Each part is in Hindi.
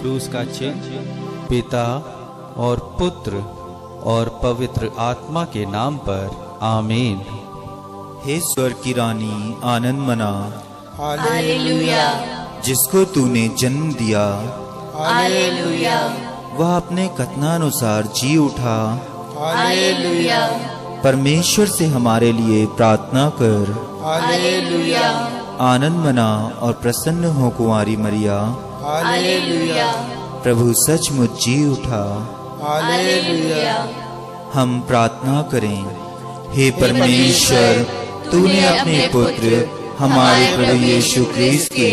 क्रूस का चिन्ह पिता और पुत्र और पवित्र आत्मा के नाम पर आमीन। हे स्वर्ग की रानी आनंद मना, हालेलुया। जिसको तूने जन्म दिया, हालेलुया। वह अपने कथनानुसार जी उठा, हालेलुया। परमेश्वर से हमारे लिए प्रार्थना कर। हालेलुया। आनंद मना और प्रसन्न हो कुंवारी मरिया, हालेलुया। प्रभु सचमुच जी उठा। हालेलुया। हम प्रार्थना करें। हे परमेश्वर, तूने अपने पुत्र हमारे प्रभु यीशु क्रिस्त के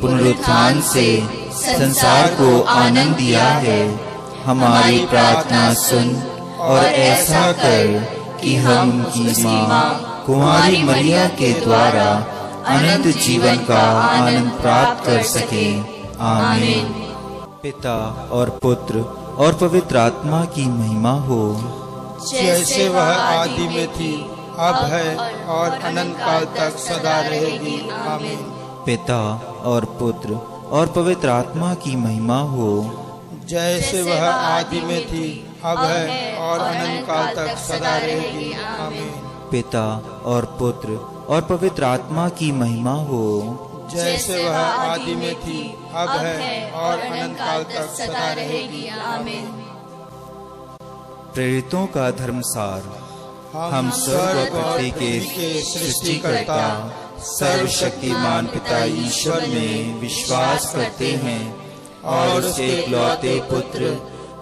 पुनरुत्थान से संसार को आनंद दिया है। हमारी प्रार्थना सुन और ऐसा कर कि हम उनकी माँ कुंवारी मरिया के द्वारा अनंत जीवन का आनंद प्राप्त कर सकें। आमीन। पिता और पुत्र और पवित्र आत्मा की महिमा हो, जैसे वह आदि में थी, अब है और अनंत काल तक सदा रहेगी। आमीन। पिता और पुत्र और पवित्र आत्मा की महिमा हो, जैसे वह आदि में थी, अब है और अनंत काल तक सदा रहेगी। आमीन। पिता और पुत्र और पवित्र आत्मा की महिमा हो, जैसे वह आदि में थी, अब है और अनंत काल तक सदा रहेगी। आमीन। प्रेरितों का धर्मसार। हम स्वर्ग और पृथ्वी के सृष्टिकर्ता सर्वशक्तिमान पिता ईश्वर में विश्वास करते हैं और उसके इकलौते पुत्र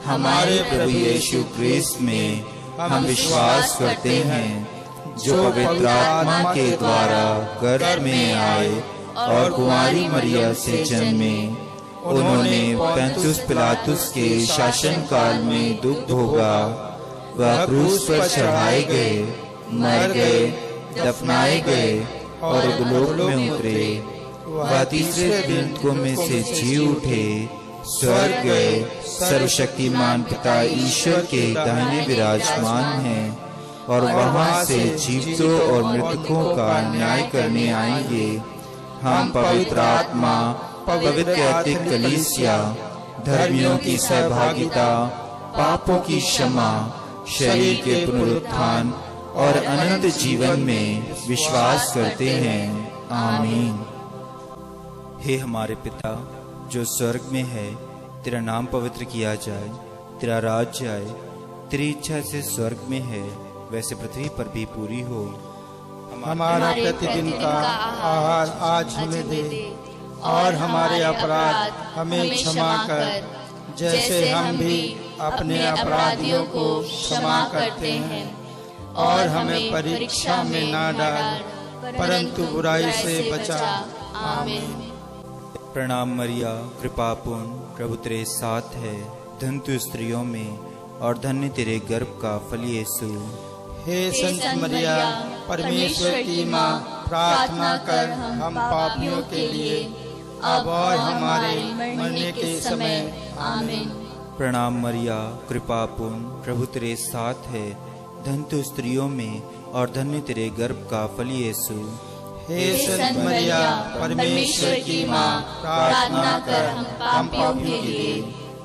हमारे प्रभु यीशु क्रिस्त में हम विश्वास करते हैं, जो पवित्र आत्मा के द्वारा गर्भ में आए और कुंवारी मरिया से जन्मे। उन्होंने पंतुस पिलातुस के शासन काल में दुख भोगा, वह क्रूस पर चढ़ाए गए, मर गए, दफनाए गए और अधोलोक में उतरे। वह तीसरे दिन को में से जी उठे, स्वर्ग गए, सर्वशक्तिमान पिता ईश्वर के दाहिने विराजमान हैं और वहां से जीवितों और मृतकों का न्याय करने आएंगे। हम पवित्र आत्मा, पवित्र कैथोलिक कलीसिया, धर्मियों की सहभागिता, पापों की क्षमा, शरीर के पुनरुत्थान और अनंत जीवन में विश्वास करते हैं। आमीन। हे हमारे पिता जो स्वर्ग में है, तेरा नाम पवित्र किया जाए, तेरा राज्य आए, तेरी इच्छा से स्वर्ग में है वैसे पृथ्वी पर भी पूरी हो। हमारा प्रतिदिन का आहार आज हमें दे और हमारे अपराध हमें क्षमा कर, जैसे हम भी अपने अपराधियों को क्षमा करते हैं, और हमें परीक्षा में ना डाल, परंतु बुराई से बचा। आमीन। प्रणाम मरिया, कृपापूर्ण, प्रभु तेरे साथ है, धन्य तू स्त्रियों में और धन्य तेरे गर्भ का फल यीशु। हे संत मरिया, परमेश्वर की माँ, प्रार्थना कर हम पापियों के लिए, अब और हमारे मरने के समय। आमीन। प्रणाम मरिया, कृपापूर्ण, प्रभु तेरे साथ है, धन्य तू स्त्रियों में और धन्य तेरे गर्भ का फल यीशु। हे संत मरिया, परमेश्वर की माँ, प्रार्थना कर हम पापियों के लिए,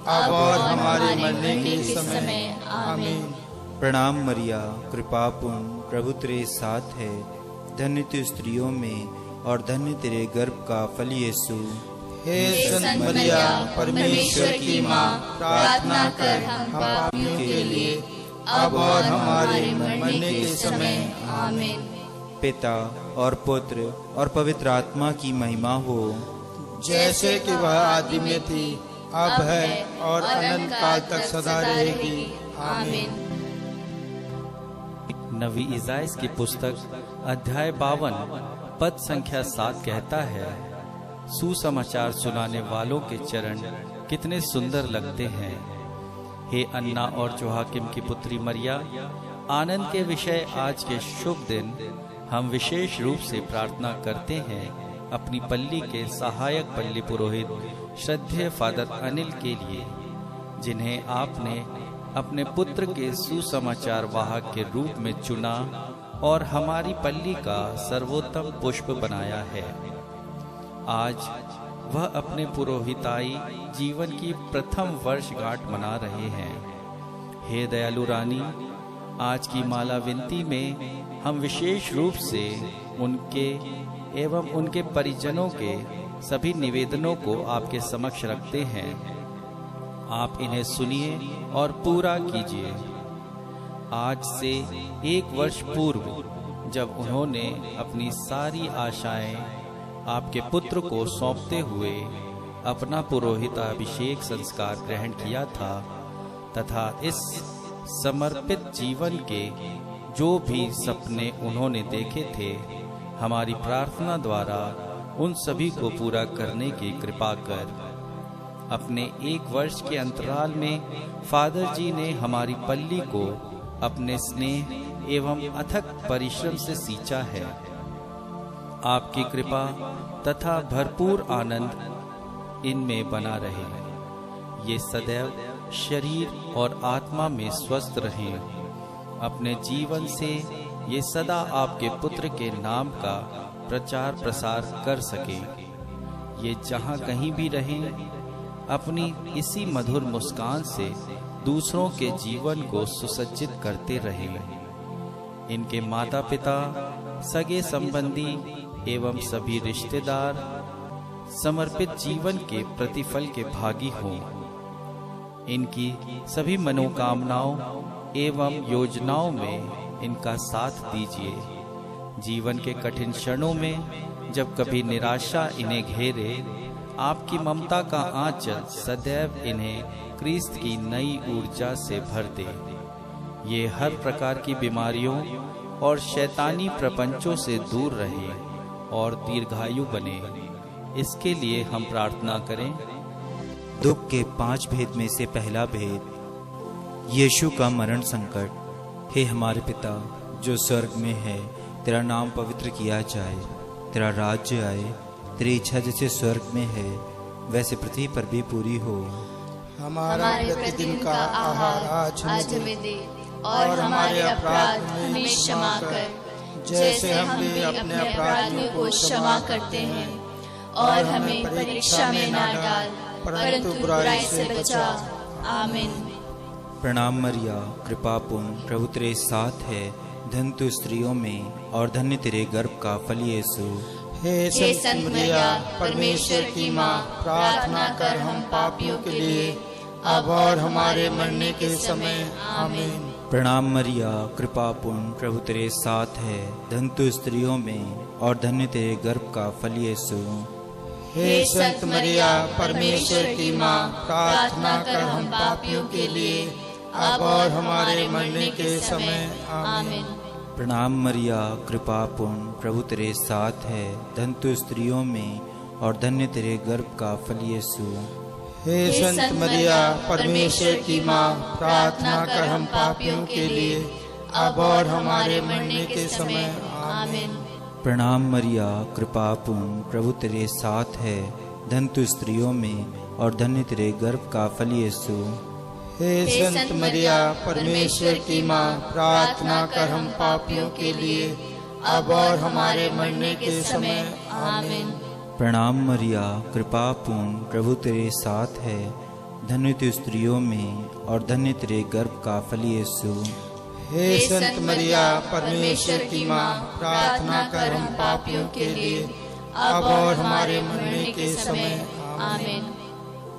अब और हमारे मरने के समय। आमीन। प्रणाम मरिया, कृपापूर्ण, प्रभु तेरे साथ है, धन्य तू स्त्रियों में और धन्य तेरे गर्भ का फल यीशु। हे संत मरिया, परमेश्वर की माँ, प्रार्थना कर हम पापियों के लिए, अब और हमारे मरने के समय। आमीन। पिता और पुत्र और पवित्र आत्मा की महिमा हो, जैसे कि वह आदि में थी, अब है और अनंत काल तक सदा रहेगी। आमीन। नबी इसाईयाह की पुस्तक अध्याय 52 पद संख्या 7 कहता है, सुसमाचार सुनाने वालों के चरण कितने सुंदर लगते हैं। हे अन्ना और जोहाकिम की पुत्री मरिया, आनंद के विषय आज के शुभ दिन हम विशेष रूप से प्रार्थना करते हैं अपनी पल्ली के सहायक पल्ली पुरोहित श्रद्धेय फादर अनिल के लिए, जिन्हें आपने अपने पुत्र के सुसमाचार वाहक के रूप में चुना और हमारी पल्ली का सर्वोत्तम पुष्प बनाया है। आज वह अपने पुरोहिताई जीवन की प्रथम वर्षगांठ मना रहे हैं। हे दयालु रानी, आज की माला विनती में हम विशेष रूप से उनके एवं उनके परिजनों के सभी निवेदनों को आपके समक्ष रखते हैं। आप इन्हें सुनिए और पूरा कीजिए। आज से 1 वर्ष पूर्व जब उन्होंने अपनी सारी आशाएं आपके पुत्र को सौंपते हुए अपना पुरोहिताभिषेक संस्कार ग्रहण किया था, तथा इस समर्पित जीवन के जो भी सपने उन्होंने देखे थे, हमारी प्रार्थना द्वारा उन सभी को पूरा करने की कृपा कर। अपने 1 वर्ष के अंतराल में फादर जी ने हमारी पल्ली को अपने स्नेह एवं अथक परिश्रम से सींचा है। आपकी कृपा तथा भरपूर आनंद इनमें बना रहे। ये सदैव शरीर और आत्मा में स्वस्थ रहें। अपने जीवन से ये सदा आपके पुत्र के नाम का प्रचार प्रसार कर सके। ये जहाँ कहीं भी रहें, अपनी इसी मधुर मुस्कान से दूसरों के जीवन को सुसज्जित करते रहें। इनके माता पिता, सगे संबंधी एवं सभी रिश्तेदार समर्पित जीवन के प्रतिफल के भागी हों। इनकी सभी मनोकामनाओं एवं योजनाओं में इनका साथ दीजिए। जीवन के कठिन क्षणों में जब कभी निराशा इन्हें घेरे, आपकी ममता का आंचल सदैव इन्हें क्रिस्त की नई ऊर्जा से भर दे। ये हर प्रकार की बीमारियों और शैतानी प्रपंचों से दूर रहे और दीर्घायु बने। इसके लिए हम प्रार्थना करें। दुख के 5 भेद में से पहला भेद, यीशु का मरण संकट। हे हमारे पिता जो स्वर्ग में है, तेरा नाम पवित्र किया जाए, तेरा राज्य आए, तेरी इच्छा जैसे स्वर्ग में है वैसे पृथ्वी पर भी पूरी हो। हमारा प्रतिदिन का आहार आज हमें दे, और हमारे अपराध हमें क्षमा कर, जैसे हम भी अपने अपराधियों को क्षमा करते हैं। और हमें परीक्षा में ना डाल, परंतु बुराई से बचा। आमीन। प्रणाम मरिया, कृपा पूर्ण, प्रभु तेरे साथ है। धन्य तू स्त्रियों में और धन्य तेरे गर्भ का फल यीशु। हे संत मरिया, परमेश्वर की माँ, प्रार्थना कर हम पापियों के लिए, अब और हमारे मरने के समय। आमीन। प्रणाम मरिया, कृपा पूर्ण, प्रभु तेरे साथ है। धन्य तू स्त्रियों में और धन्य तेरे गर्भ का फल यीशु। हे संत मरिया, परमेश्वर की माँ, प्रार्थना कर हम पापियों के लिए, अब और हमारे मरने के समय। आमीन। प्रणाम मरिया, कृपा पूर्ण, प्रभु तेरे साथ है। धन्य तू स्त्रियों में और धन्य तेरे गर्भ का फल यीशु। हे संत मरिया, परमेश्वर की माँ, प्रार्थना कर हम पापियों के लिए, अब और हमारे मरने के समय। आमीन। प्रणाम मरिया, कृपा पूर्ण, प्रभु तेरे साथ है। धन्य तू स्त्रियों में और धन्य तेरे गर्भ का फल यीशु। हे संत मरिया, परमेश्वर की माँ, प्रार्थना कर हम पापियों के लिए, अब और हमारे मरने के समय। आमीन। प्रणाम मरिया, कृपा पूर्ण, प्रभु तेरे साथ है। धन्य तू स्त्रियों में और धन्य तेरे गर्भ का फल यीशु। हे संत मरिया, परमेश्वर की माँ, प्रार्थना कर हम पापियों के लिए, अब और हमारे मरने के समय। आमीन।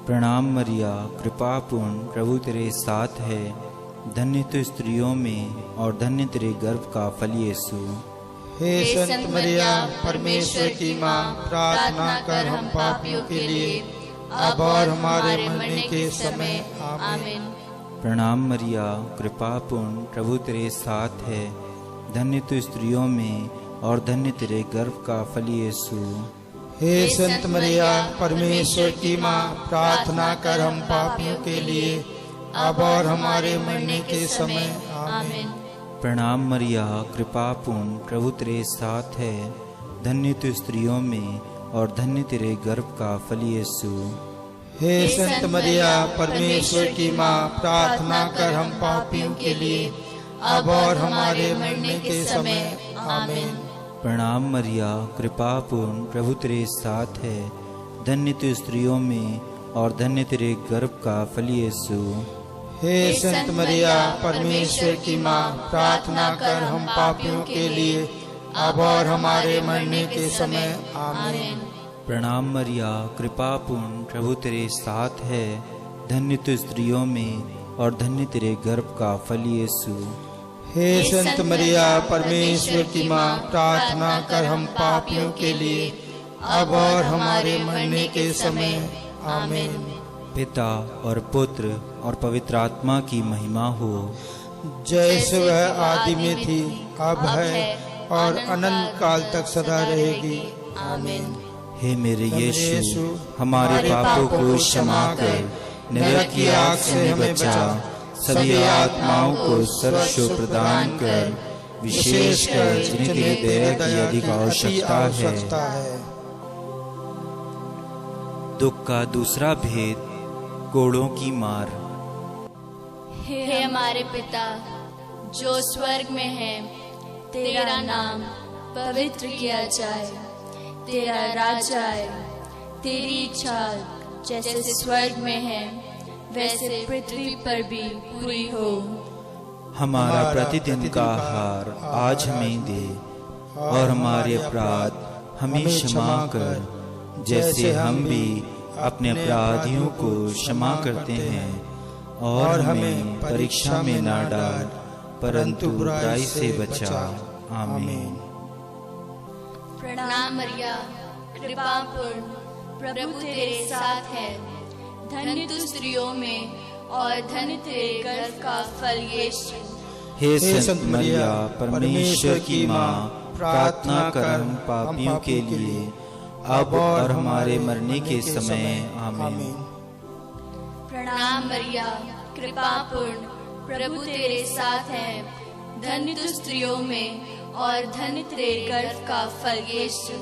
प्रणाम मरिया, कृपा पूर्ण, प्रभु तेरे साथ है। धन्य तू स्त्रियों में और धन्य तेरे गर्भ का फल यीशु। हे संत मरिया, परमेश्वर की माँ, प्रार्थना कर हम पापियों के लिए, अब और हमारे मरने के समय। आमीन। प्रणाम मरिया, कृपा पूर्ण, प्रभु तेरे साथ है। धन्य तू स्त्रियों में और धन्य तेरे गर्भ का फल यीशु। हे संत मरिया, परमेश्वर की माँ, प्रार्थना कर हम पापियों के लिए, अब और हमारे मरने के समय। आमीन। प्रणाम मरिया, कृपा पूर्ण, प्रभु तेरे साथ है। धन्य तू स्त्रियों में और धन्य तेरे गर्भ का फल यीशु। हे संत मरिया, परमेश्वर की माँ, प्रार्थना कर हम पापियों के लिए, अब और हमारे मरने के समय। आमीन। प्रणाम मरिया, कृपा पूर्ण, प्रभु तेरे साथ है। धन्य तू स्त्रियों में और धन्य तेरे गर्भ का फल यीशु। हे संत मरिया, परमेश्वर की माँ, प्रार्थना कर हम पापियों के लिए, अब और हमारे मरने के समय। आमीन। प्रणाम मरिया, कृपा पूर्ण, प्रभु तेरे साथ है। धन्य तू स्त्रियों में और धन्य तेरे गर्भ का फल यीशु। हे संत मरिया, परमेश्वर की माँ, प्रार्थना कर हम पापियों के लिए, अब और हमारे मरने के समय। आमीन। पिता और पुत्र और पवित्र आत्मा की महिमा हो, जैसे वह आदि में थी, अब है और अनंत काल तक सदा रहेगी। आमीन। हे मेरे यीशु, हमारे पापों को क्षमा कर, नरक की आग से हमें बचा, सभी आत्माओं को सर्वस्व प्रदान कर, विशेषकर जिनके दया की अधिक आवश्यकता है। दुख का दूसरा भेद, कोड़ों की मार। हे हमारे पिता जो स्वर्ग में है, तेरा नाम पवित्र किया जाए, तेरा राज्य आए, तेरी इच्छा जैसे स्वर्ग में है वैसे पृथ्वी पर भी पूरी हो। हमारा प्रतिदिन का आहार आज हमें दे, और हमारे अपराध हमें क्षमा कर, जैसे हम भी अपने अपराधियों को क्षमा करते हैं, और हमें परीक्षा में ना डाल, परंतु बुराई से बचा। आमीन। प्रणाम मरिया, कृपा पूर्ण, प्रभु तेरे साथ है। धन्य तू स्त्रियों में और धन्य तेरे गर्भ का फल यीशु। हे संत मरिया, परमेश्वर की माँ, प्रार्थना कर हम पापियों के लिए, अब और हमारे मरने के समय। आमीन। प्रणाम मरिया, कृपा पूर्ण, प्रभु तेरे साथ है। धन्य तू स्त्रियों में और धन्य तेरे गर्भ का फल यीशु।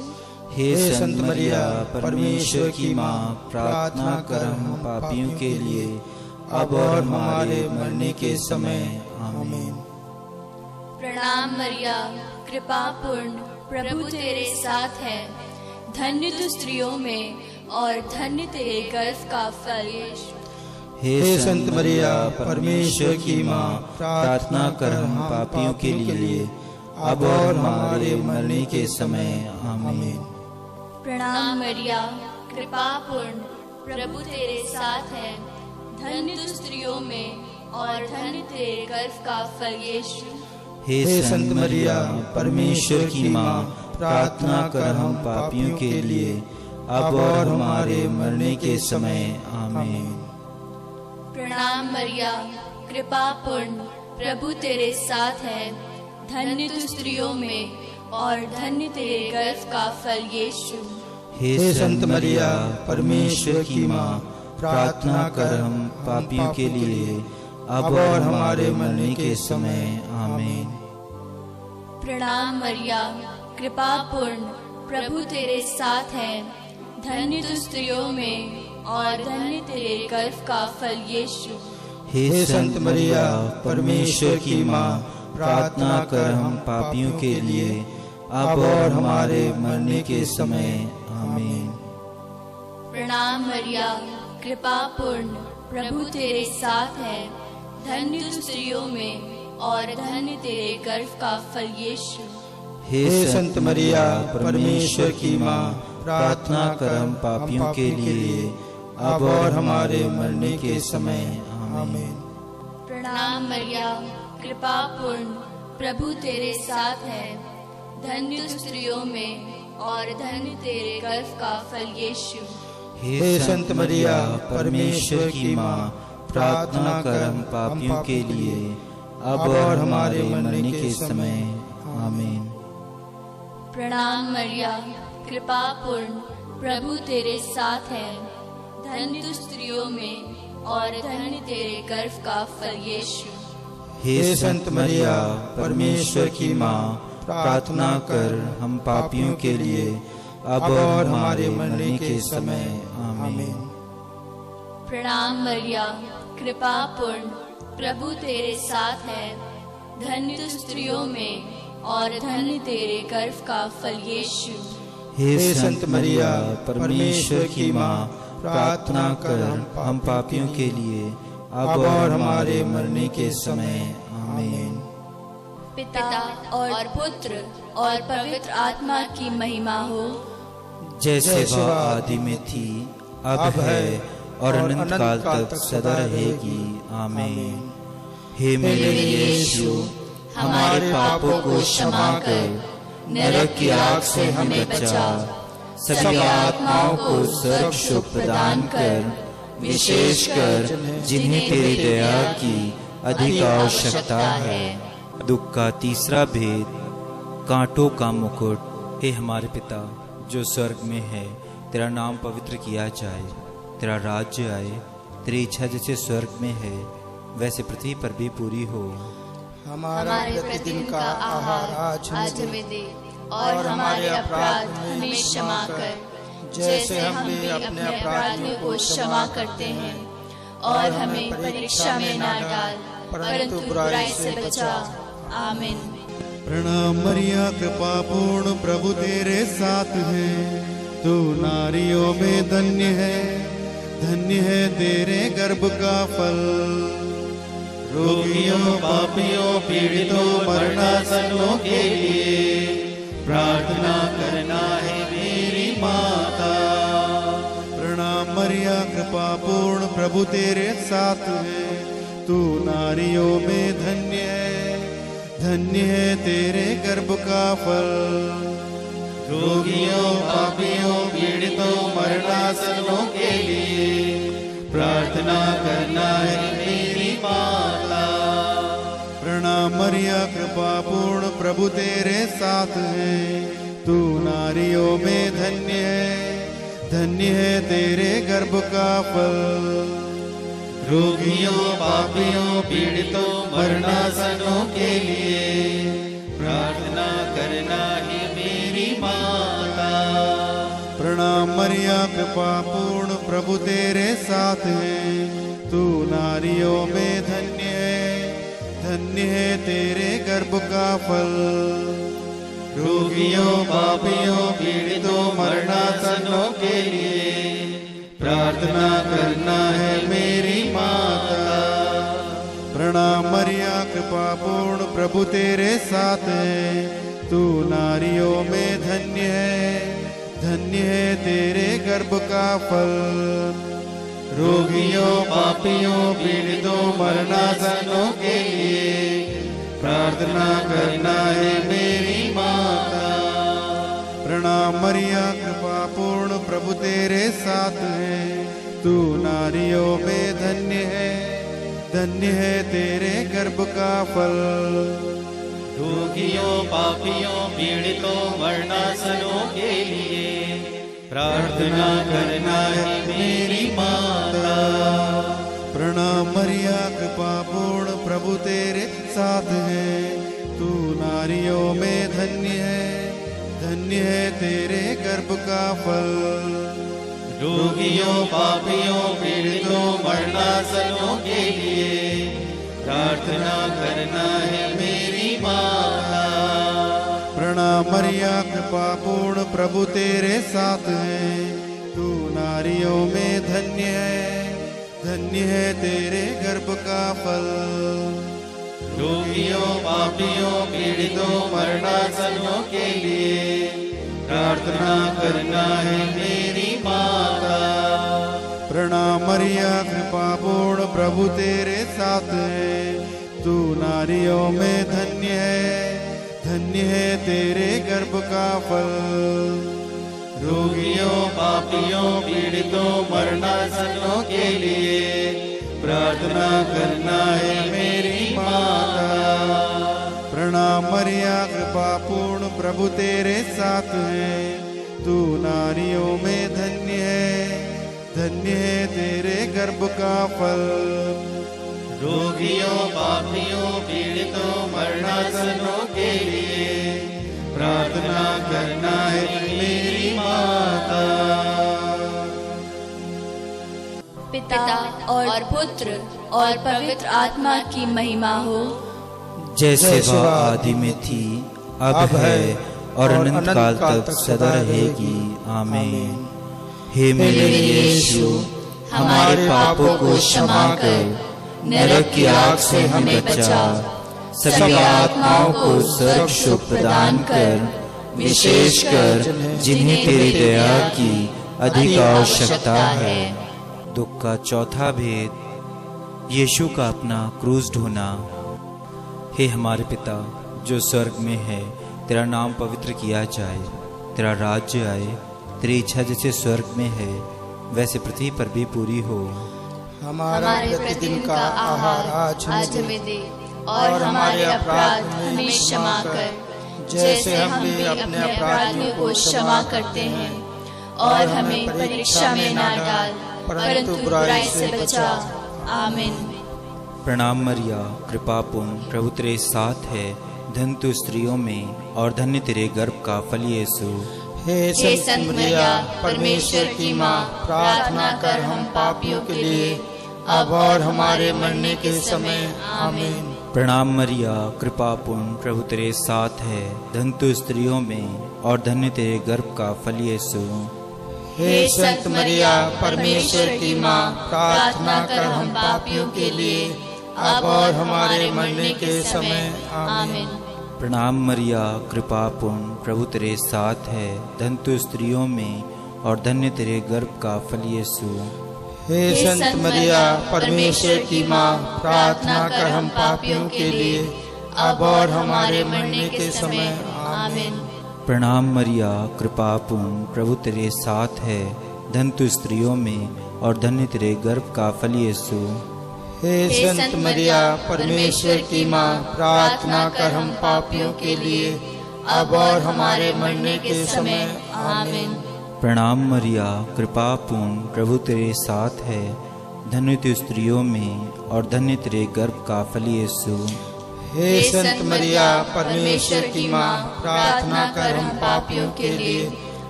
हे संत मरिया, परमेश्वर की माँ, प्रार्थना कर हम पापियों के लिए, अब और हमारे मरने के समय। आमीन। प्रणाम मरिया, कृपा पूर्ण, प्रभु तेरे साथ है। धन्य तू स्त्रियों में और धन्य तेरे गर्भ का फल यीशु। हे संत मरिया, परमेश्वर की माँ, प्रार्थना कर हम पापियों के लिए, अब और हमारे मरने के समय। आमीन। प्रणाम मरिया, कृपा पूर्ण, प्रभु तेरे साथ है। धन्य तू स्त्रियों में और धन्य तेरे गर्भ का फल यीशु। हे संत मरिया, परमेश्वर की माँ, प्रार्थना कर हम पापियों के लिए, अब और हमारे मरने के समय। आमीन। प्रणाम मरिया, कृपा पूर्ण, प्रभु तेरे साथ है। धन्य तू स्त्रियों में और धन्य तेरे गर्भ का फल यीशु। हे संत मरिया, परमेश्वर की माँ, प्रार्थना कर हम पापियों के लिए, अब और हमारे मरने के समय। आमीन। प्रणाम मरिया, कृपा पूर्ण, प्रभु तेरे साथ है। धन्य तू स्त्रियों में और धन्य तेरे गर्भ का फल यीशु। हे संत मरिया, परमेश्वर की माँ, प्रार्थना कर हम पापियों के लिए, अब और हमारे मरने के समय। आमीन। प्रणाम मरिया, कृपा पूर्ण, प्रभु तेरे साथ है। धन्य तू स्त्रियों में और धन्य तेरे गर्भ का फल यीशु। हे संत मरिया, परमेश्वर की माँ, प्रार्थना कर हम पापियों के लिए, अब और हमारे मरने के समय। आमीन। प्रणाम मरिया, कृपा पूर्ण, प्रभु तेरे साथ है। धन्य तू स्त्रियों में और धन्य तेरे गर्भ का फल यीशु। हे संत मरिया, परमेश्वर की माँ, प्रार्थना कर हम पापियों के लिए, अब और हमारे मरने के समय। आमीन। प्रणाम मरिया, कृपा पूर्ण, प्रभु तेरे साथ है। धन्य तू स्त्रियों में और धन्य तेरे गर्भ का फल यीशु। हे संत मरिया, परमेश्वर की माँ, प्रार्थना कर हम पापियों के लिए, अब और हमारे मरने के समय। आमीन। प्रणाम मरिया, कृपा पूर्ण, प्रभु तेरे साथ है। धन्य तू स्त्रियों में और धन्य तेरे गर्भ का फल यीशु। हे संत मरिया परमेश्वर की माँ, प्रार्थना कर हम पापियों के लिए अब और हमारे मरने के समय। आमीन। पिता और पुत्र और पवित्र आत्मा की महिमा हो, जैसे वह आदि में थी, अब है और अनंत काल तक सदा रहेगी। आमीन। हे मेरे यीशु, हमारे पापों को क्षमा कर नरक की आग से हमें बचा, सभी आत्माओं को स्वर्ग सुख प्रदान कर, विशेषकर जिन्हें तेरी दया की अधिक आवश्यकता है। दुख का तीसरा भेद, कांटों का मुकुट। हे हमारे पिता जो स्वर्ग में है, तेरा नाम पवित्र किया जाए, तेरा राज्य आए, तेरी इच्छा जैसे स्वर्ग में है वैसे पृथ्वी पर भी पूरी हो। हमारा प्रतिदिन का आहार आज हमें दे, और हमारे अपराध हमें क्षमा कर, जैसे हम भी अपने अपराधियों को क्षमा करते हैं, और हमें परीक्षा में ना डाल, परंतु बुराई से बचा। आमीन। प्रणाम मरिया, कृपा पूर्ण प्रभु तेरे साथ है, तू नारियों में धन्य है, धन्य है तेरे गर्भ का फल। रोगियों पापियों पीड़ितों मरणासन्नों के लिए प्रार्थना करना है मेरी माता। प्रणाम मरिया, कृपा पूर्ण प्रभु तेरे साथ है, तू नारियों में धन्य है, धन्य है तेरे गर्भ का फल। रोगियों पापियों पीड़ितों मरणासन्नों के लिए प्रार्थना करना है मेरी माता। प्रणाम मरिया, कृपा पूर्ण प्रभु तेरे साथ है, तू नारियों में धन्य है, धन्य है तेरे गर्भ का फल। रोगियों पापियों पीड़ितों मरणासन्नों के लिए प्रार्थना करना है मेरी माता। प्रणाम मरिया, कृपा पूर्ण प्रभु तेरे साथ है, तू नारियों में धन्य है, धन्य है तेरे गर्भ का फल। रोगियों पापियों पीड़ितों मरणासन्नों के लिए प्रार्थना करना है मेरी माता। प्रणाम मरिया, कृपा पूर्ण प्रभु तेरे साथ है, तू नारियों में धन्य है, धन्य है तेरे गर्भ का फल। रोगियों पापियों पीड़ितों मरणासन्नों के लिए प्रार्थना करना है मेरी माता। प्रणाम मरिया, कृपा पूर्ण प्रभु तेरे साथ है, तू नारियों में धन्य है, धन्य है तेरे गर्भ का फल। रोगियों पापियों पीड़ितों मरणासन्नों के लिए प्रार्थना करना है मेरी माता। प्रणाम मरिया, कृपा पूर्ण प्रभु तेरे साथ है, तू नारियों में धन्य है, धन्य है तेरे गर्भ का फल। रोगियों पापियों पीड़ितों मरणासन्नों के लिए प्रार्थना करना है मेरी माता। प्रणाम मरिया, कृपा पूर्ण प्रभु तेरे साथ है, तू नारियों में धन्य है, धन्य है तेरे गर्भ का फल। रोगियों पापियों पीड़ितों मरणासन्नों के लिए प्रार्थना करना है मेरी माता। प्रणाम मरिया, कृपा पूर्ण प्रभु तेरे साथ है, तू नारियों में धन्य है, धन्य है तेरे गर्भ का फल। रोगियों पापियों पीड़ितों मरणासन्नों के लिए प्रार्थना करना है मेरी माता। प्रणाम मरिया, कृपा पूर्ण प्रभु तेरे साथ है, तू नारियों में धन्य है, धन्य है तेरे गर्भ का फल। रोगियों पापियों पीड़ितों मरणासन्नों के लिए प्रार्थना करना है मेरी माता। पिता और पुत्र और पवित्र आत्मा की महिमा हो, जैसे वह आदि में थी, अब है और अनंत काल तक सदा रहेगी। आमीन। हे मेरे यीशु, हमारे पापों को क्षमा कर, नरक की आग से हमें बचा, सभी आत्माओं को स्वर्ग सुख प्रदान कर, विशेषकर जिन्हें तेरी दया की अधिक आवश्यकता है। दुख का चौथा भेद, यीशु का अपना क्रूस ढोना। हे हमारे पिता जो स्वर्ग में है, तेरा नाम पवित्र किया जाए, तेरा राज्य आए, तेरी इच्छा जैसे स्वर्ग में है वैसे पृथ्वी पर भी पूरी हो। हमारा प्रतिदिन का आहार आज हमें दे, और हमारे अपराध हमें क्षमा कर, जैसे हम भी अपने अपराधियों को क्षमा करते हैं, और हमें परीक्षा में न डाल, परंतु बुराई से बचा। आमीन। प्रणाम मरिया, कृपा पूर्ण, प्रभु तेरे साथ है, धन्य तू स्त्रियों में और धन्य तेरे गर्भ का फल यीशु। हे संत मरिया, परमेश्वर की माँ, प्रार्थना कर हम पापियों के लिए, अब और हमारे मरने के समय। आमीन। प्रणाम मरिया, कृपा पूर्ण, प्रभु तेरे साथ है, धन्य तू स्त्रियों में और धन्य तेरे गर्भ का फल यीशु। हे संत मरिया, परमेश्वर की माँ, प्रार्थना कर हम पापियों के लिए, अब और हमारे मरने के समय। आमीन। प्रणाम मरिया, कृपा पूर्ण, प्रभु तेरे साथ है, धन्य तू स्त्रियों में और धन्य तेरे गर्भ का फल यीशु। हे संत मरिया, परमेश्वर की माँ, प्रार्थना कर हम पापियों के लिए, अब और हमारे मरने के समय। आमीन। प्रणाम मरिया, कृपा पूर्ण, प्रभु तेरे साथ है, धन्य तू स्त्रियों में और धन्य तेरे गर्भ का फल यीशु। हे संत मरिया, परमेश्वर की माँ, प्रार्थना कर हम पापियों के लिए, अब और हमारे मरने के समय। आमीन। प्रणाम मरिया, कृपा पूर्ण, प्रभु तेरे साथ है, धन्य तू स्त्रियों में और धन्य तेरे गर्भ का फल यीशु। हे संत मरिया, परमेश्वर की माँ, प्रार्थना कर हम पापियों के लिए,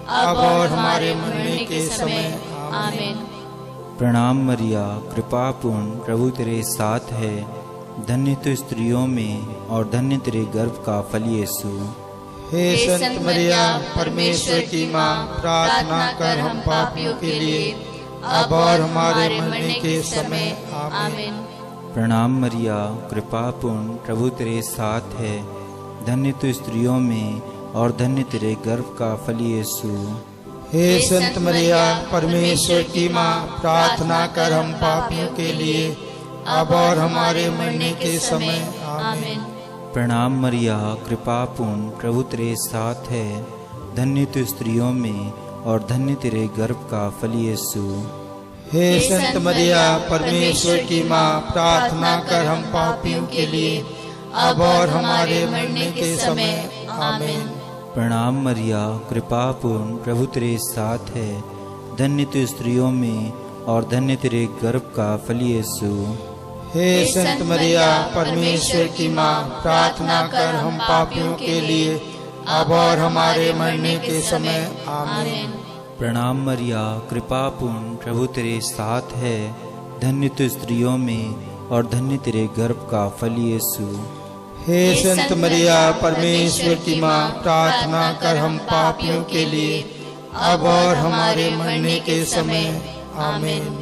अब और हमारे मरने के समय। आमीन। प्रणाम मरिया, कृपा पूर्ण, प्रभु तेरे साथ है, धन्य तू स्त्रियों में और धन्य तेरे गर्भ का फल यीशु। हे संत मरिया, परमेश्वर की माँ, प्रार्थना कर हम पापियों के लिए, अब और हमारे मरने के समय। आमीन। प्रणाम मरिया, कृपा पूर्ण, प्रभु तेरे साथ है, धन्य तू स्त्रियों में और धन्य तेरे गर्भ का फल यीशु। हे संत मरिया, परमेश्वर की माँ, प्रार्थना कर हम पापियों के लिए, अब और हमारे मरने के समय। आमीन। प्रणाम मरिया, कृपा पूर्ण, प्रभु तेरे साथ है, धन्य तू स्त्रियों में और धन्य तेरे गर्भ का फल यीशु। हे संत मरिया, परमेश्वर की माँ, प्रार्थना कर हम पापियों के लिए, अब और हमारे मरने के समय। आमीन। प्रणाम मरिया, कृपा पूर्ण, प्रभु तेरे साथ है, धन्य तू स्त्रियों में और धन्य तेरे गर्भ का फल यीशु। हे संत मरिया, परमेश्वर की माँ, प्रार्थना कर हम पापियों के लिए, अब और हमारे मरने के समय। आमीन। प्रणाम मरिया, कृपा पूर्ण, प्रभु तेरे साथ है, धन्य तू स्त्रियों में और धन्य तेरे गर्भ का फल यीशु। हे संत मरिया, परमेश्वर की माँ, प्रार्थना कर हम पापियों के लिए, अब और हमारे मरने के समय। आमीन।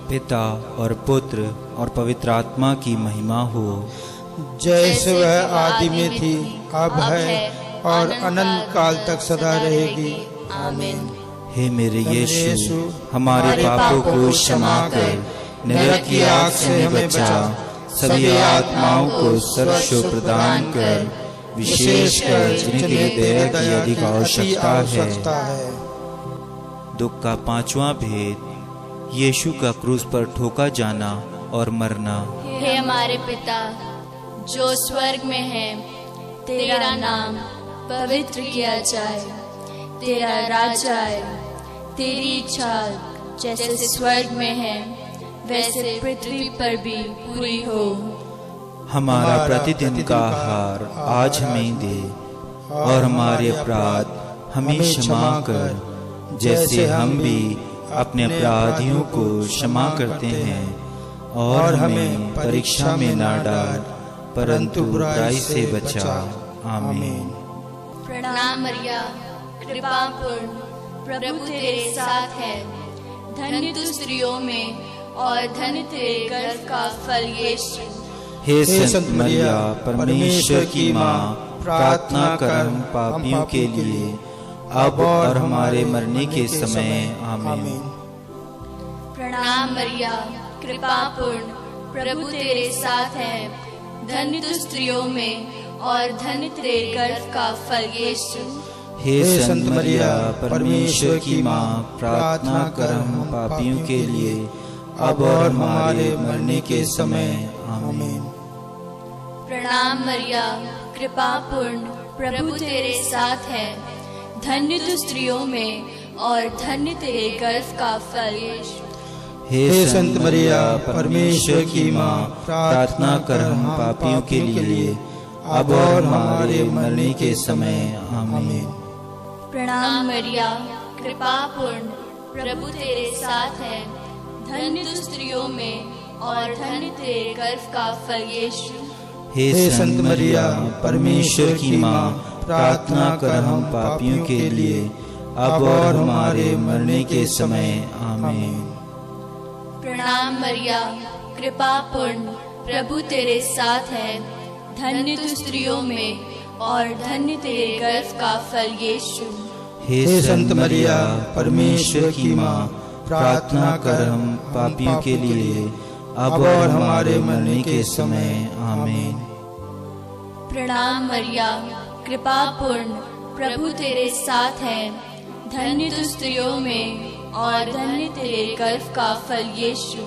पिता और पुत्र और पवित्र आत्मा की महिमा हो, जैसे वह आदि में थी, अब है और अनंत काल तक सदा रहेगी। आमीन। हे मेरे यीशु, हमारे पापों को क्षमा कर, नरक की आग से हमें बचा, सभी आत्माओं को स्वर्ग सुख प्रदान कर, विशेषकर जिन्हें तेरी दया की अधिक आवश्यकता है। दुख का पांचवा भेद, यीशु का क्रूस पर ठोका जाना और मरना। हे हमारे पिता जो स्वर्ग में है, तेरा नाम पवित्र किया जाए, तेरा राज्य आए, तेरी इच्छा जैसे स्वर्ग में है वैसे पृथ्वी पर भी पूरी हो। हमारा प्रतिदिन का आहार आज हमें दे, और हमारे अपराध हमें क्षमा कर, जैसे हम भी अपने अपराधियों को क्षमा करते हैं, और हमें परीक्षा में न डाल, परंतु बुराई से बचा। आमीन। प्रणाम मरिया, कृपा पूर्ण, प्रभु तेरे साथ है। धन्य तू स्त्रियों में और धन्य तेरे गर्भ का फल यीशु। हे संत मरिया, परमेश्वर की माँ, प्रार्थना कर हम पापियों के लिए, अब और हमारे मरने के समय। आमीन। प्रणाम मरिया, कृपा पूर्ण, प्रभु तेरे साथ है। धन्य तू स्त्रियों में और धन्य तेरे गर्भ का फल यीशु। हे संत मरिया, परमेश्वर की माँ, प्रार्थना कर हम पापियों के लिए, अब और हमारे मरने के समय। आमीन। प्रणाम मरिया, कृपा पूर्ण, प्रभु तेरे साथ है। धन्य तू स्त्रियों में और धन्य तेरे गर्भ का फल यीशु। हे संत मरिया, परमेश्वर की माँ, प्रार्थना कर हम पापियों के लिए, अब और हमारे मरने के समय। आमीन। प्रणाम मरिया, कृपा पूर्ण, प्रभु तेरे साथ है। धन्य तू स्त्रियों में और धन्य तेरे गर्भ का फल यीशु। हे संत मरिया, परमेश्वर की माँ, प्रार्थना कर हम पापियों के लिए, अब और हमारे मरने के समय। आमीन। प्रणाम मरिया, कृपा पूर्ण, प्रभु तेरे साथ है। धन्य तू स्त्रियों में और धन्य तेरे गर्भ का फल यीशु। हे संत मरिया, परमेश्वर की माँ, प्रार्थना कर हम पापियों के लिए, अब और हमारे मरने के समय। आमीन। प्रणाम मरिया, कृपा पूर्ण, प्रभु तेरे साथ है। धन्य तू स्त्रियों में और धन्य तेरे गर्भ का फल यीशु।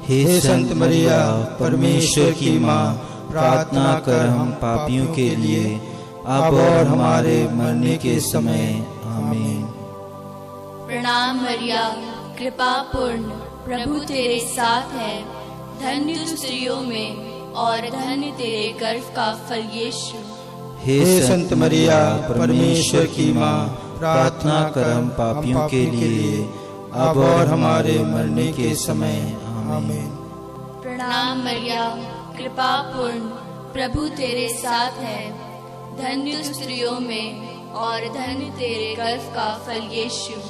हे संत मरिया, परमेश्वर की माँ, प्रार्थना कर हम पापियों के लिए, अब और हमारे मरने के समय। आमीन। प्रणाम मरिया, कृपा पूर्ण, प्रभु तेरे साथ है। धन्य तू स्त्रियों में और धन्य तेरे गर्भ का फल यीशु। हे संत मरिया, परमेश्वर की माँ, प्रार्थना कर हम पापियों के लिए, अब और हमारे मरने के समय। आमीन। प्रणाम मरिया, कृपा पूर्ण, प्रभु तेरे साथ है। धन्य तू स्त्रियों में और धन्य तेरे गर्भ का फल यीशु।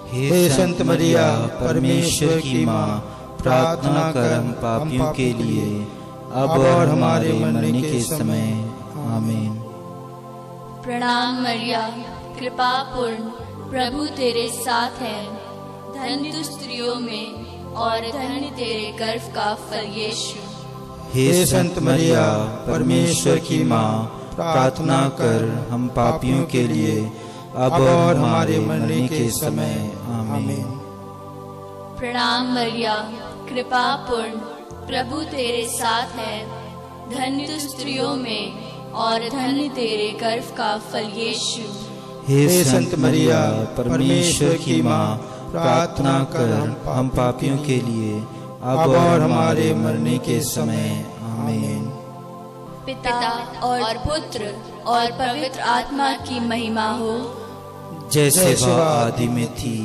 हे संत मरिया, परमेश्वर की माँ, प्रार्थना कर हम पापियों के लिए, अब और हमारे मरने के समय। आमीन। प्रणाम मरिया, कृपा पूर्ण, प्रभु तेरे साथ है। धन्य तू स्त्रियों में और धन्य तेरे गर्भ का फल यीशु। हे संत मरिया, परमेश्वर की माँ, प्रार्थना कर हम पापियों के लिए, अब और हमारे मरने के समय। आमीन। प्रणाम मरिया, कृपा पूर्ण, प्रभु तेरे साथ है। धन्य तू स्त्रियों में और धन्य तेरे गर्भ का फल यीशु। हे संत मरिया, परमेश्वर की माँ, प्रार्थना कर हम पापियों के लिए, अब और हमारे मरने के समय। आमीन। पिता और पुत्र और पवित्र आत्मा की महिमा हो, जैसे वह आदि में थी,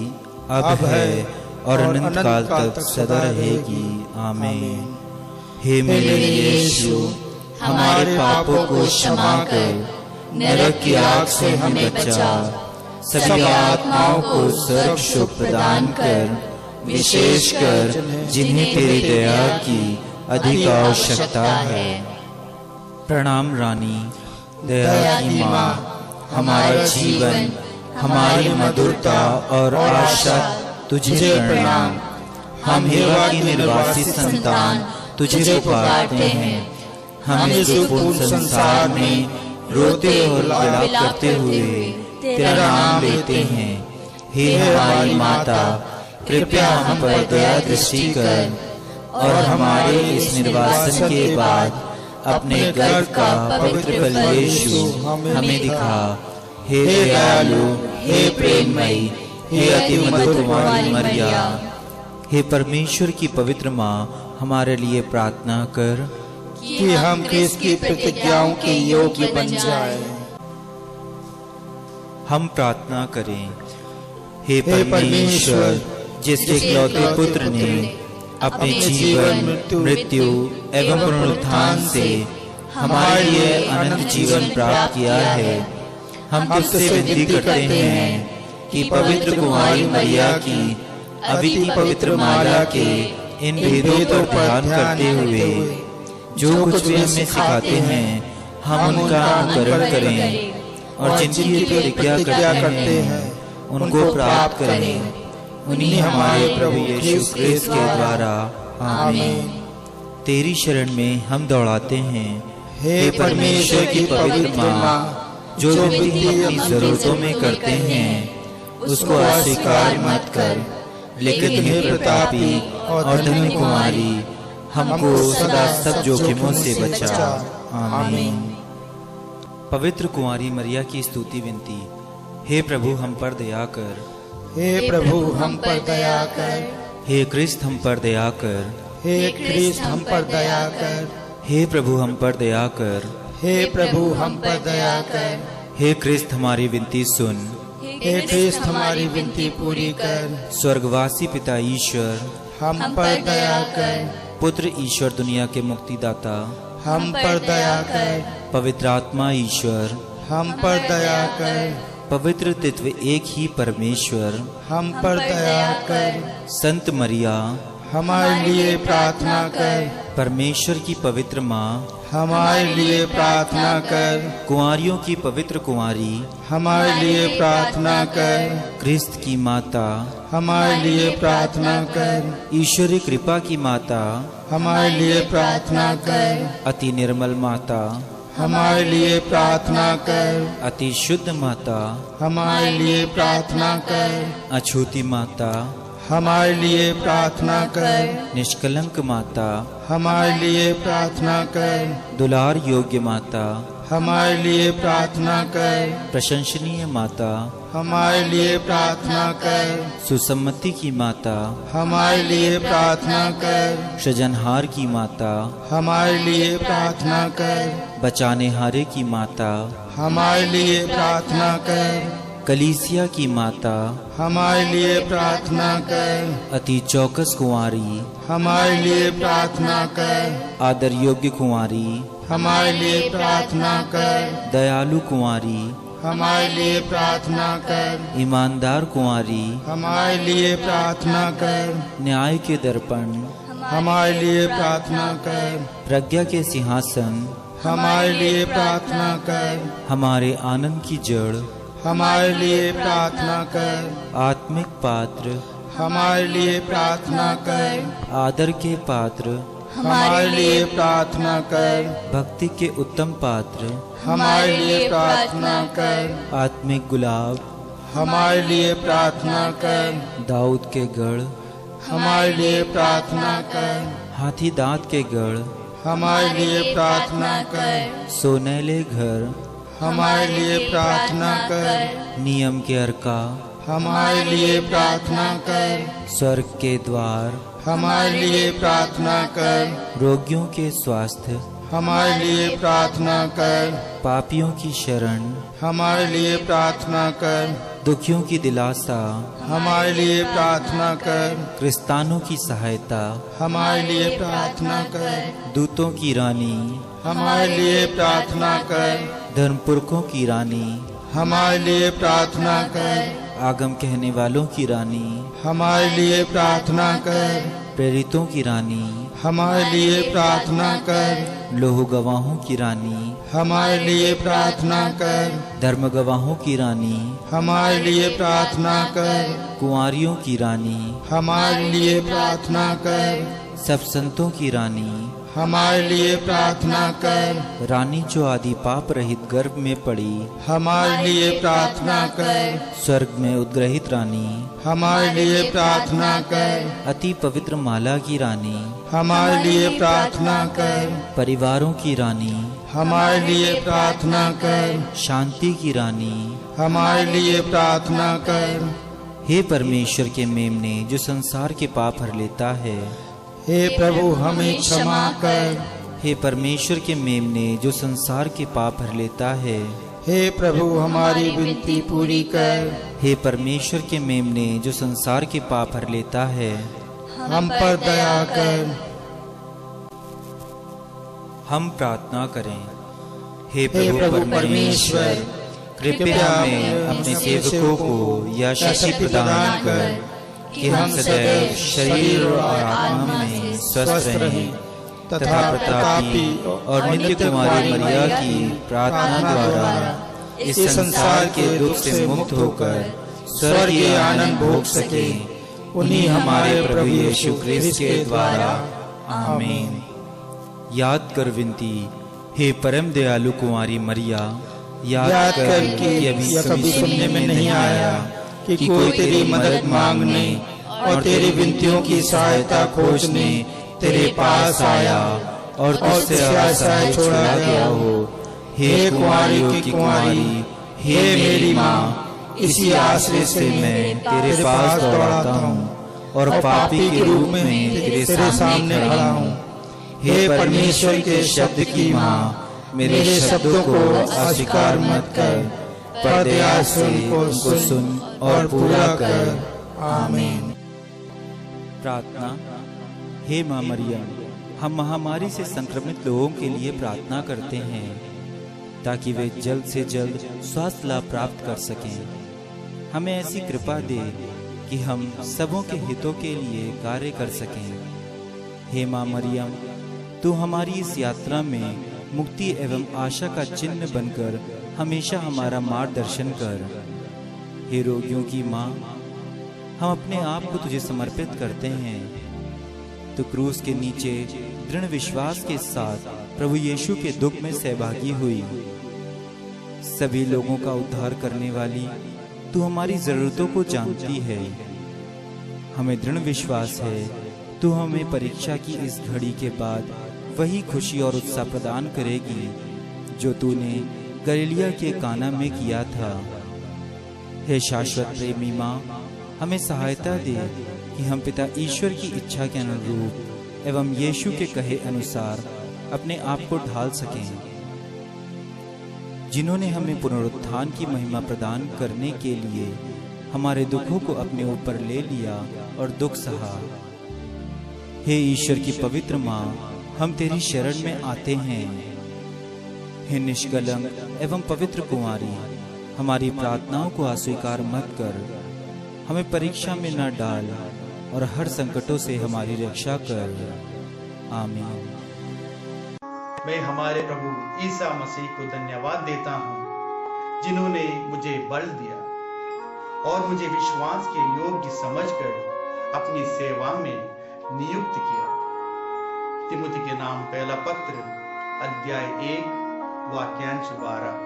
अब है और अनंत काल तक सदा रहेगी। आमीन। हे मेरे यीशु, हमारे पापों को क्षमा कर, नरक की आग से हमें बचा, सभी आत्माओं को स्वर्ग सुख प्रदान कर, विशेषकर जिन्हें तेरी दया की अधिक आवश्यकता है। प्रणाम रानी, दया की माँ, हमारा जीवन, हमारी मधुरता और आशा तुझे प्रणाम। हम हेवा की निर्वासित संतान तुझे पुकारते हैं। हम इस पूर्ण संसार में रोते और विलाप करते हुए तेरा नाम लेते हैं। हे हमारी माता, कृपया हम पर दया दृष्टि कर और हमारे इस निर्वासन के बाद अपने गर्भ का पवित्र फल यीशु हमें दिखा। हे दयालु, हे प्रेममयी, हे अति मधुर वाली मरिया, हे परमेश्वर की पवित्र माँ, हमारे लिए प्रार्थना कर कि हम किसकी प्रतिज्ञाओं के योग्य बन जाएं। हम प्रार्थना करें। हे परमेश्वर, जिसके इकलौते पुत्र ने अपने जीवन, मृत्यु एवं पुनरुत्थान से हमारे लिए अनंत जीवन प्राप्त किया है, हम तुझसे विनती करते हैं कि पवित्र कुंवारी मरिया की अविधि पवित्र माला के इन भेदों पर ध्यान करते हुए जो कुछ भी हमें सिखाते हैं हम उनका अनुकरण करें और जिनकी प्रतिज्ञा करते हैं उनको प्राप्त करें। उन्हीं हमारे प्रभु यीशु क्रिस्त के द्वारा, आमीन। तेरी शरण में हम दौड़ाते हैं हे परमेश्वर की पवित्र माँ, जो विनती अपनी जरूरतों में करते हैं उसको अस्वीकार मत कर, लेकिन हे प्रतापी और धन्य कुमारी, हमको सदा सब जोखिमों से बचा। आमीन। पवित्र कुंवारी मरिया की स्तुति विनती। हे प्रभु हम पर दया कर, हे प्रभु हम पर दया कर, हे क्रिस्त हम पर दया कर, हे क्रिस्त हम पर दया कर, हे प्रभु हम पर दया कर, हे प्रभु हम पर दया कर, हे क्रिस्त हमारी विनती सुन, हे क्रिस्त हमारी विनती पूरी कर। स्वर्गवासी पिता ईश्वर हम पर दया कर, पुत्र ईश्वर दुनिया के मुक्तिदाता हम पर दया कर, पवित्र आत्मा ईश्वर हम पर दया कर, पवित्र तत्व एक ही परमेश्वर हम पर दया कर। संत मरिया हमारे लिए प्रार्थना कर, परमेश्वर की पवित्र माँ हमारे लिए प्रार्थना कर, कुंवारियों की पवित्र कुंवारी हमारे लिए प्रार्थना कर, क्रिस्त की माता हमारे लिए प्रार्थना कर, ईश्वरी कृपा की माता हमारे लिए प्रार्थना कर, अति निर्मल माता हमारे लिए प्रार्थना कर, अति शुद्ध माता हमारे लिए प्रार्थना कर, अछूती माता हमारे लिए प्रार्थना कर, निष्कलंक माता हमारे लिए प्रार्थना कर, दुलार योग्य माता हमारे लिए प्रार्थना कर, प्रशंसनीय माता हमारे लिए प्रार्थना कर, सुसम्मति की माता हमारे लिए प्रार्थना कर, सृजनहार की माता हमारे लिए प्रार्थना कर, बचाने हारे की माता हमारे लिए प्रार्थना कर, कलीसिया की माता हमारे लिए प्रार्थना कर, अति चौकस कुंवारी हमारे लिए प्रार्थना कर, आदर योग्य कुंवारी हमारे लिए प्रार्थना कर, दयालु कुंवारी हमारे लिए प्रार्थना कर, ईमानदार कुंवारी हमारे लिए प्रार्थना कर, न्याय के दर्पण हमारे लिए प्रार्थना कर, प्रज्ञा के सिंहासन हमारे लिए प्रार्थना कर, हमारे आनंद की जड़ हमारे लिए प्रार्थना कर, आत्मिक पात्र हमारे लिए प्रार्थना कर, आदर के पात्र हमारे लिए प्रार्थना कर, भक्ति के उत्तम पात्र हमारे लिए प्रार्थना कर, आत्मिक गुलाब हमारे लिए प्रार्थना कर, दाऊद के गढ़ हमारे लिए प्रार्थना कर, हाथी दांत के गढ़ हमारे लिए प्रार्थना कर, सोनेले घर हमारे लिए प्रार्थना कर, नियम के अर्का हमारे लिए प्रार्थना कर, स्वर्ग के द्वार हमारे लिए प्रार्थना कर, रोगियों के स्वास्थ्य हमारे लिए प्रार्थना कर, पापियों की शरण हमारे लिए प्रार्थना कर, दुखियों की दिलासा हमारे लिए प्रार्थना कर, क्रिस्तानों की सहायता हमारे लिए प्रार्थना कर, दूतों की रानी हमारे लिए प्रार्थना कर, धर्मपुरखों की रानी हमारे लिए प्रार्थना कर, आगम कहने वालों की रानी हमारे लिए प्रार्थना कर, प्रेरितों की रानी हमारे लिए प्रार्थना कर, लोह गवाहों की रानी हमारे लिए प्रार्थना कर, धर्म गवाहों की रानी हमारे लिए प्रार्थना कर, कुंवारियों की रानी हमारे लिए प्रार्थना कर, सब संतों की रानी हमारे लिए प्रार्थना कर, रानी जो आदि पाप रहित गर्भ में पड़ी हमारे लिए प्रार्थना कर, स्वर्ग में उद्ग्रहित रानी हमारे लिए प्रार्थना कर, अति पवित्र माला की रानी हमारे लिए प्रार्थना कर, परिवारों की रानी हमारे लिए प्रार्थना कर, शांति की रानी हमारे लिए प्रार्थना कर। हे परमेश्वर के मेमने जो संसार के पाप हर लेता है, हे प्रभु हमें क्षमा कर। हे परमेश्वर के मेमने जो संसार के पाप हर लेता है, हे प्रभु हमारी विनती पूरी कर। हे परमेश्वर के मेमने जो संसार के पाप हर लेता है, हम पर दया कर। हम प्रार्थना करें। हे हे प्रभु प्रभु परमेश्वर, कृपया हमें अपने सेवकों को यह शक्ति प्रदान कर कि हम सदैव शरीर और आत्मा में स्वस्थ रहें तथा प्रतापी और नित्य कुमारी मरिया की प्रार्थना द्वारा इस संसार के दुख से मुक्त होकर स्वर्गीय आनंद भोग सके। उन्हीं हमारे प्रभु यीशु क्रिस्त के द्वारा, आमीन। याद कर विनती, हे परम दयालु कुमारी मरिया, याद कर कि अभी कभी सुनने में नहीं आया कि कोई तेरी मदद मांगने और तेरी विनतियों की सहायता खोजने तेरे पास आया और तुझसे आश्रय छोड़ा गया हो। हे कुंवारियों की कुंवारी, हे मेरी माँ, इसी आश्रय से मैं तेरे पास दौड़ाता हूँ और पापी के रूप में तेरे सामने खड़ा हूँ। हे परमेश्वर के शब्द की माँ, मेरे शब्दों को अस्वीकार मत कर, पर दया से उनको सुन और पूरा कर। आमीन। प्रार्थना। हे माँ मरियम, हम महामारी से संक्रमित लोगों के लिए प्रार्थना करते हैं ताकि वे जल्द से जल्द स्वास्थ्य लाभ प्राप्त कर सकें। हमें ऐसी कृपा दे कि हम सबों के हितों के लिए कार्य कर सकें। हे माँ मरियम, तू हमारी इस यात्रा में मुक्ति एवं आशा का चिन्ह बनकर हमेशा हमारा मार्गदर्शन कर। हे रोगियों की माँ, हम अपने आप को तुझे समर्पित करते हैं। तो क्रूस के नीचे दृढ़ विश्वास के साथ प्रभु यीशु के दुख में सहभागी हुई। सभी लोगों का उद्धार करने वाली तू हमारी जरूरतों को जानती है। हमें दृढ़ विश्वास है तू हमें परीक्षा की इस घड़ी के बाद वही खुशी और उत्साह प्रदान करेगी जो तूने गलीलिया के काना में किया था। हे शाश्वत प्रेमी माँ, हमें सहायता दे कि हम पिता ईश्वर की इच्छा के अनुरूप एवं यीशु के कहे अनुसार अपने आप को ढाल सकें। जिन्होंने हमें पुनरुत्थान की महिमा प्रदान करने के लिए हमारे दुखों को अपने ऊपर ले लिया और दुख सहा। हे ईश्वर की पवित्र माँ, हम तेरी शरण में आते हैं। हे निष्कलंक एवं पवित्र कुंवारी, हमारी प्रार्थनाओं को अस्वीकार मत कर, हमें परीक्षा में न डाल और हर संकटों से हमारी रक्षा कर। आमीन। मैं हमारे प्रभु ईसा मसीह को धन्यवाद देता हूँ जिन्होंने मुझे बल दिया और मुझे विश्वास के योग्य समझकर अपनी सेवा में नियुक्त किया। तिमुथी के नाम पहला पत्र अध्याय 1 वाक्यांश 12।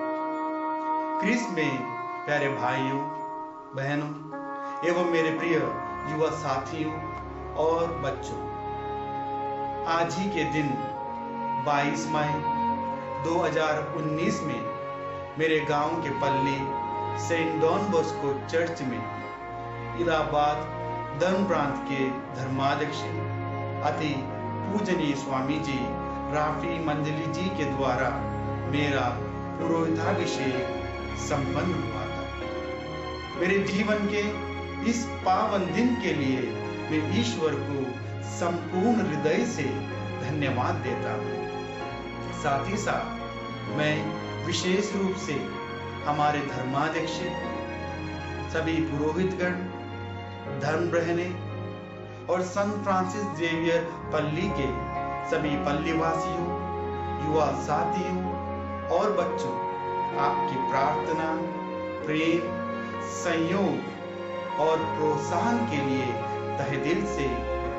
क्रिस्त में प्यारे भाइयों बहनों एवं मेरे प्रिय युवा साथियों और बच्चों, आज ही के दिन 22 मई 2019 में मेरे गांव के पल्ली सेंट डॉन बॉस्को चर्च में इलाहाबाद धर्म प्रांत के धर्माध्यक्ष अति पूजनीय स्वामी जी राफी मंजली जी के द्वारा मेरा पुरोहिताभिषेक संपन्न हुआ था। मेरे जीवन के इस पावन दिन के लिए मैं ईश्वर को संपूर्ण हृदय से धन्यवाद देता हूँ। साथ ही साथ मैं विशेष रूप से हमारे धर्माध्यक्ष, सभी पुरोहितगण, धर्म रहने और संत फ्रांसिस जेवियर पल्ली के सभी पल्लीवासियों, युवा साथियों और बच्चों, आपकी प्रार्थना, प्रेम, संयोग और प्रोत्साहन के लिए तहे दिल से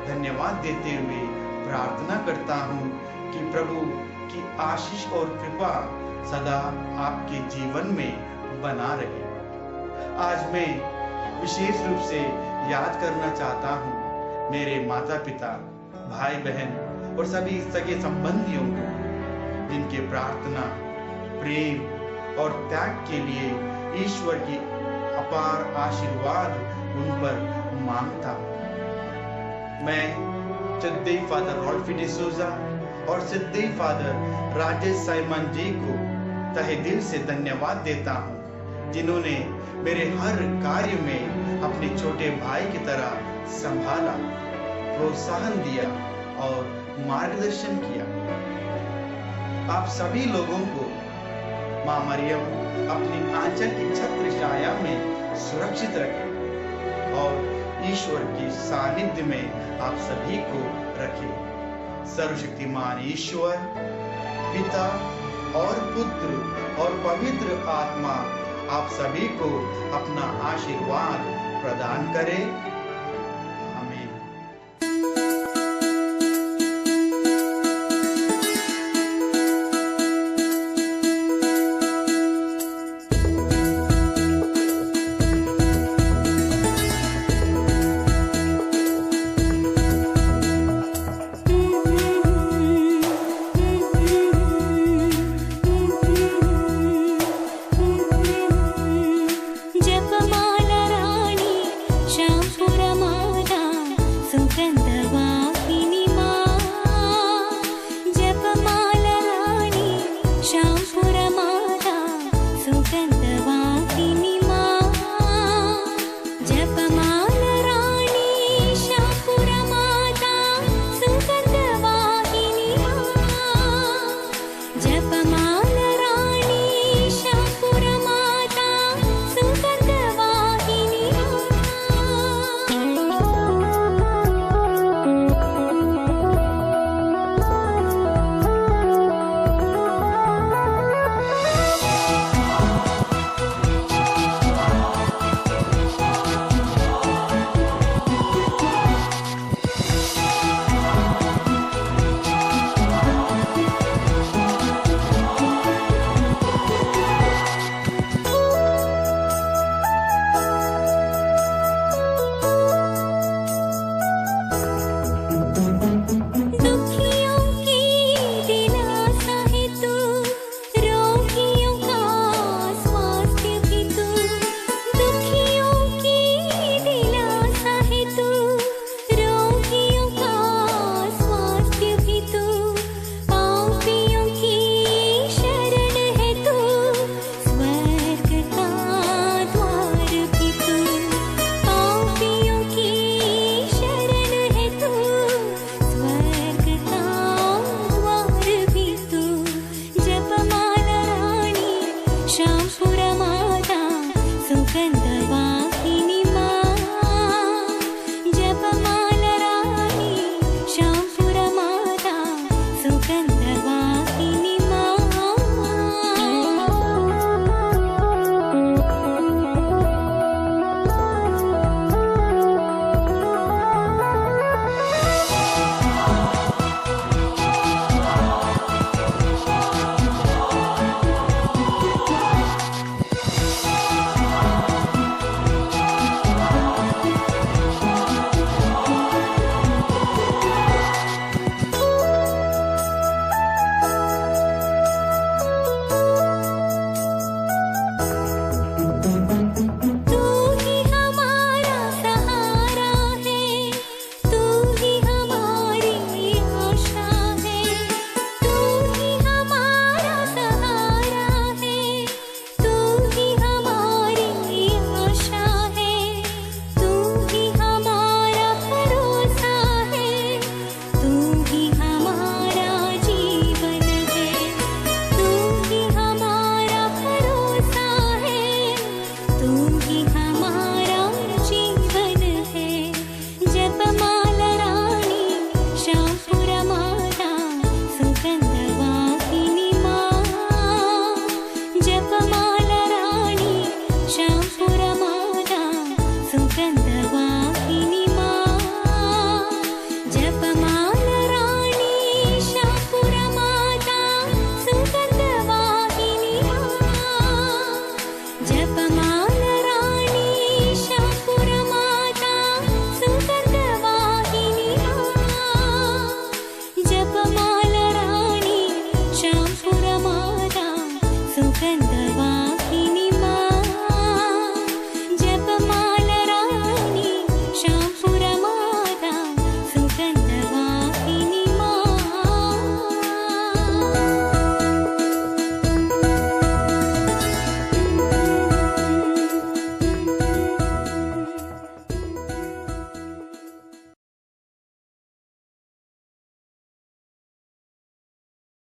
धन्यवाद देते हुए प्रार्थना करता हूँ कि प्रभु की आशीष और कृपा सदा आपके जीवन में बना रहे। आज मैं विशेष रूप से याद करना चाहता हूँ मेरे माता पिता, भाई बहन और सभी सगे संबंधियों को, जिनके प्रार्थना, प्रेम और त्याग के लिए ईश्वर की अपार आशीर्वाद उन पर मांगता हूँ। मैं सिद्धे फादर रॉल्फी डिसूजा और सिद्धे फादर राजेश साइमन जी को तहे दिल से धन्यवाद देता हूँ, जिन्होंने मेरे हर कार्य में अपने छोटे भाई की तरह संभाला, प्रोत्साहन दिया और मार्गदर्शन किया। आप सभी लोगों को माँ मरियम अपनी आंचल की छत्र छाया में सुरक्षित रखे और ईश्वर के सानिध्य में आप सभी को रखे। सर्वशक्तिमान ईश्वर पिता और पुत्र और पवित्र आत्मा आप सभी को अपना आशीर्वाद प्रदान करे।